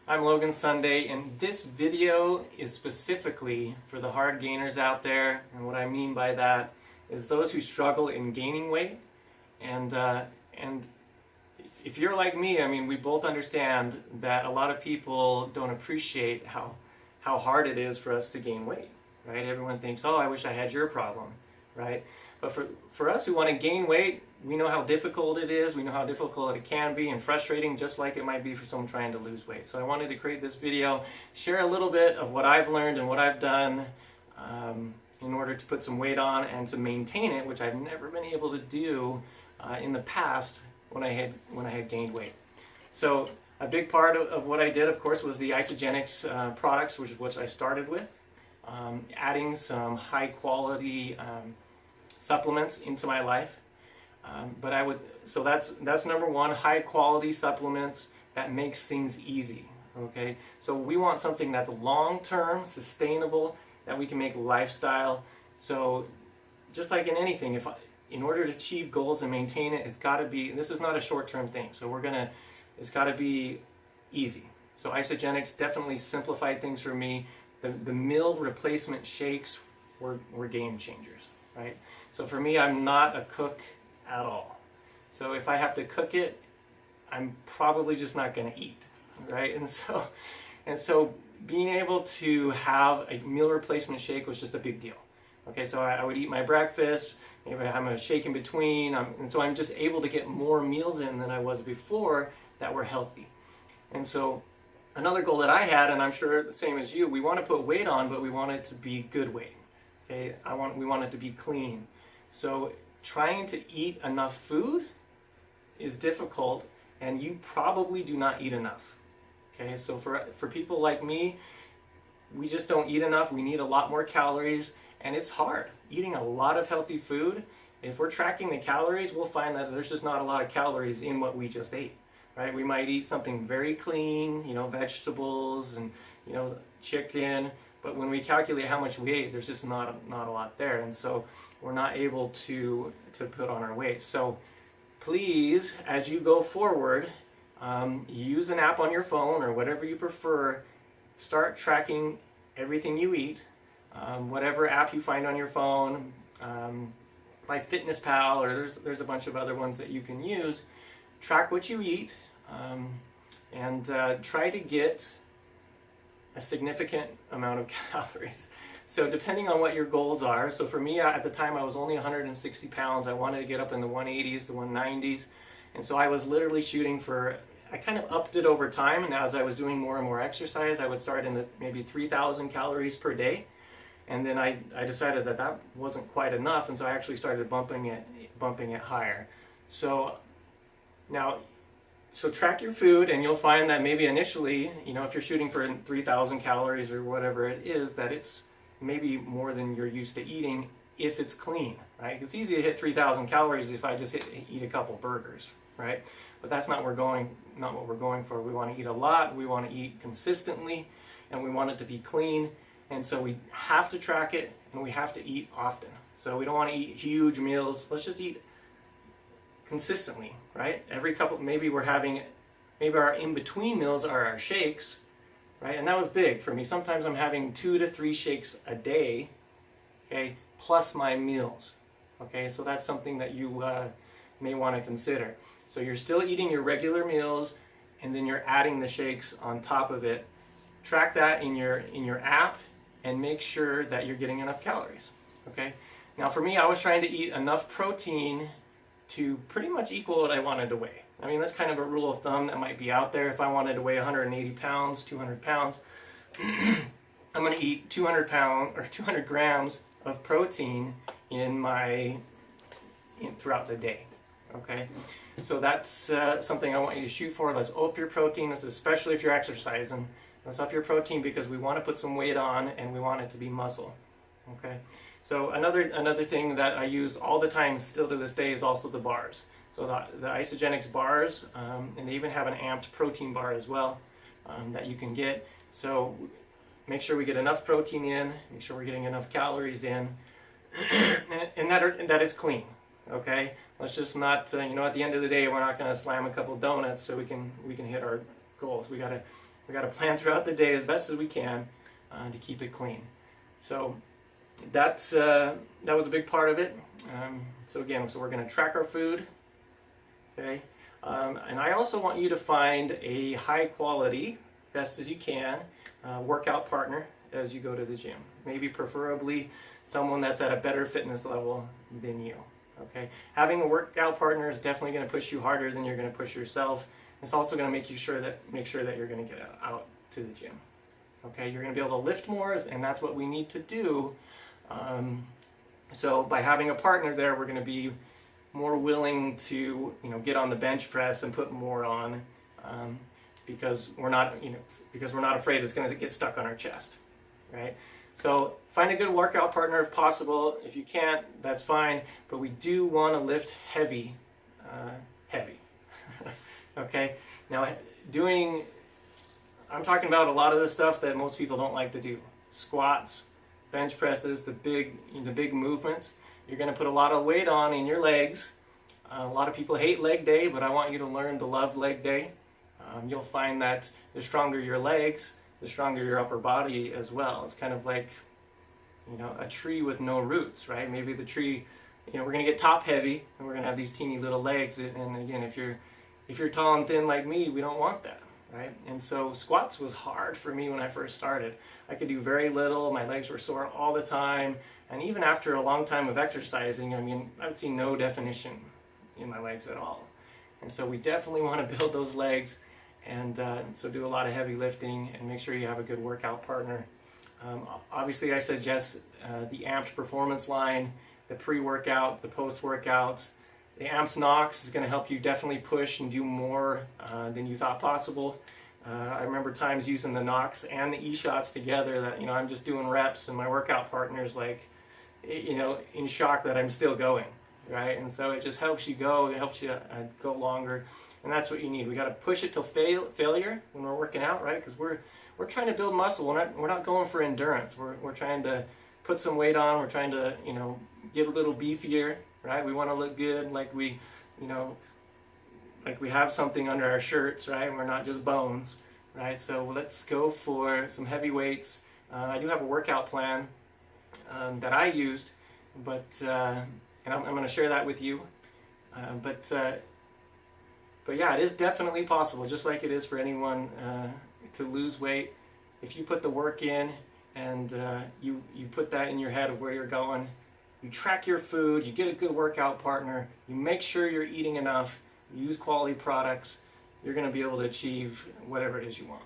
I'm Logan Sunday, and this video is specifically for the hard gainers out there. And what I mean by that is those who struggle in gaining weight. And if you're like me, I mean, we both understand that a lot of people don't appreciate how hard it is for us to gain weight, right? Everyone thinks, oh, I wish I had your problem, right? But for us who want to gain weight, we know how difficult it is, we know how difficult it can be and frustrating, just like it might be for someone trying to lose weight. So I wanted to create this video, share a little bit of what I've learned and what I've done in order to put some weight on and to maintain it, which I've never been able to do in the past when I had gained weight. So a big part of what I did, of course, was the Isogenics products, which I started with, adding some high quality supplements into my life. So that's number one, high quality supplements that makes things easy. Okay, so we want something that's long-term, sustainable, that we can make lifestyle. So just like in anything, in order to achieve goals and maintain it, it's got to be, this is not a short-term thing. So it's got to be easy. So Isogenics definitely simplified things for me. The meal replacement shakes were game changers, right? So for me, I'm not a cook at all. So if I have to cook it, I'm probably just not going to eat, right? And so being able to have a meal replacement shake was just a big deal. Okay, so I would eat my breakfast, maybe I have a shake in between, and so I'm just able to get more meals in than I was before that were healthy. And so another goal that I had, and I'm sure the same as you, we want to put weight on, but we want it to be good weight. Okay, we want it to be clean. So trying to eat enough food is difficult, and you probably do not eat enough. Okay, so for people like me, we just don't eat enough. We need a lot more calories, and it's hard. Eating a lot of healthy food, if we're tracking the calories, we'll find that there's just not a lot of calories in what we just ate, right? We might eat something very clean, vegetables and, chicken, but when we calculate how much we ate, there's just not a lot there, and so we're not able to put on our weight. So please, as you go forward, use an app on your phone or whatever you prefer. Start tracking everything you eat. Whatever app you find on your phone, MyFitnessPal, or there's a bunch of other ones that you can use. Track what you eat, and try to get a significant amount of calories. So depending on what your goals are, so for me at the time I was only 160 pounds, I wanted to get up in the 180s to 190s, and so I was literally shooting for, I kind of upped it over time, and as I was doing more and more exercise, I would start in the maybe 3,000 calories per day, and then I decided that wasn't quite enough, and so I actually started bumping it higher. So now, so track your food, and you'll find that maybe initially, if you're shooting for 3,000 calories or whatever it is, that it's maybe more than you're used to eating if it's clean, right? It's easy to hit 3,000 calories if I just eat a couple burgers, right? But that's not what we're going for. We want to eat a lot, we want to eat consistently, and we want it to be clean, and so we have to track it, and we have to eat often. So we don't want to eat huge meals. Let's just eat consistently, right? Every couple, maybe our in-between meals are our shakes, right? And that was big for me. Sometimes I'm having 2 to 3 shakes a day, okay, plus my meals, okay? So that's something that you may want to consider. So you're still eating your regular meals, and then you're adding the shakes on top of it. Track that in your app, and make sure that you're getting enough calories, okay? Now for me, I was trying to eat enough protein to pretty much equal what I wanted to weigh. I mean, that's kind of a rule of thumb that might be out there. If I wanted to weigh 180 pounds, 200 pounds, I'm going to eat 200 grams of protein throughout the day. Okay, so that's something I want you to shoot for. Let's up your protein, especially if you're exercising. Let's up your protein because we want to put some weight on, and we want it to be muscle. Okay, so another thing that I use all the time still to this day is also the bars. So the Isogenics bars, and they even have an amped protein bar as well that you can get. So make sure we get enough protein in, make sure we're getting enough calories in, and that it's clean. Okay, let's just not at the end of the day, we're not going to slam a couple donuts so we can hit our goals. We got We got to plan throughout the day as best as we can to keep it clean. So that was a big part of it. So we're going to track our food, okay? And I also want you to find a high quality, best as you can, workout partner as you go to the gym. Maybe preferably someone that's at a better fitness level than you. Okay, having a workout partner is definitely going to push you harder than you're going to push yourself. It's also going to make sure that you're going to get out to the gym. Okay, you're going to be able to lift more, and that's what we need to do. So by having a partner there, we're going to be more willing to get on the bench press and put more on, because we're not afraid it's going to get stuck on our chest, right? So find a good workout partner if possible. If you can't, that's fine. But we do want to lift heavy. Okay. Now I'm talking about a lot of the stuff that most people don't like to do: squats, bench presses, the big movements. You're going to put a lot of weight on in your legs. A lot of people hate leg day, but I want you to learn to love leg day. You'll find that the stronger your legs, the stronger your upper body as well. It's kind of like, a tree with no roots, right? Maybe the tree, we're going to get top heavy, and we're going to have these teeny little legs. And again, if you're tall and thin like me, we don't want that, right? And so squats was hard for me when I first started. I could do very little. My legs were sore all the time. And even after a long time of exercising, I would see no definition in my legs at all. And so we definitely want to build those legs. And so do a lot of heavy lifting and make sure you have a good workout partner. Obviously, I suggest the Amped Performance line, the pre-workout, the post-workouts. The Amped Nox is going to help you definitely push and do more than you thought possible. I remember times using the Nox and the E-shots together that, I'm just doing reps and my workout partner's like, in shock that I'm still going, right? And so it just helps you go. It helps you go longer. And that's what you need. We got to push it till failure when we're working out, right? Because we're trying to build muscle. We're not going for endurance. We're trying to put some weight on. We're trying to get a little beefier, right? We want to look good, like we have something under our shirts, right? We're not just bones, right? So let's go for some heavy weights. I do have a workout plan that I used, but and I'm going to share that with you. But yeah, it is definitely possible, just like it is for anyone to lose weight. If you put the work in and you put that in your head of where you're going, you track your food, you get a good workout partner, you make sure you're eating enough, you use quality products, you're going to be able to achieve whatever it is you want.